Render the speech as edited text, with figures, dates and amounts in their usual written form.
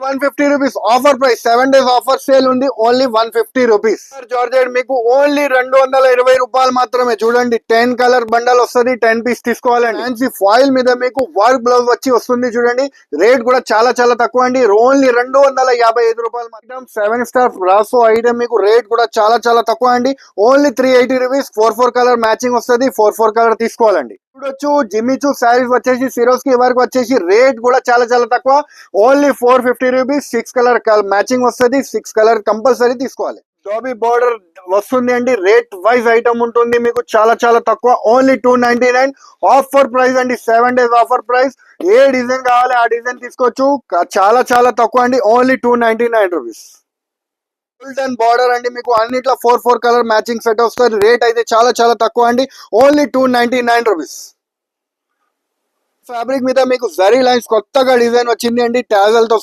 Rupees offer price, 7 days offer sale ఉంది. Only 150 rupees. Georgette మీకు only 220 రూపాయలు మాత్రమే. చూడండి 10 కలర్ బండల్ వస్తుంది, 10 పీస్ తీసుకోవాలండి. ఫ్యాన్సీ ఫాయిల్ మీద మీకు వర్క్ బ్లౌజ్ వచ్చి వస్తుంది. చూడండి రేట్ కూడా చాలా చాలా తక్కువ అండి. ఓన్లీ 255 రూపాయలు మాత్రం. 7 స్టార్ బ్రాసో ఐటమ్ మీకు రేట్ కూడా చాలా చాలా తక్కువ అండి. Only 380 rupees. 4 కలర్ మ్యాచింగ్ వస్తుంది. 4 కలర్ తీసుకోవాలండి. చూడొచ్చు జిమ్మిచూ శారీస్ వచ్చేసి సిరోస్కి వర్క్ వచ్చేసి రేట్ కూడా చాలా చాలా తక్కువ. Only 450 rupees. 6 కలర్ మ్యాచింగ్ వస్తుంది. 6 కలర్ కంపల్సరీ తీసుకోవాలి. జాబీ బార్డర్ వస్తుంది అండి. రేట్ వైజ్ ఐటమ్ ఉంటుంది మీకు చాలా చాలా తక్కువ. ఓన్లీ 299 ఆఫర్ ప్రైస్ అండి. 7 days ఆఫర్ ప్రైస్. ఏ డిజైన్ కావాలి ఆ డిజైన్ తీసుకోవచ్చు. చాలా చాలా తక్కువ అండి. Only 299 rupees. గోల్డెన్ బార్డర్ అండి మీకు అన్నిట్లో 4 కలర్ మ్యాచింగ్ సెట్ వస్తుంది. రేట్ అయితే చాలా చాలా తక్కువ అండి. Only 299 rupees. ఫ్యాబ్రిక్ మీద మీకు జరీ లైన్స్ కొత్తగా డిజైన్ వచ్చింది అండి. టాజల్ తో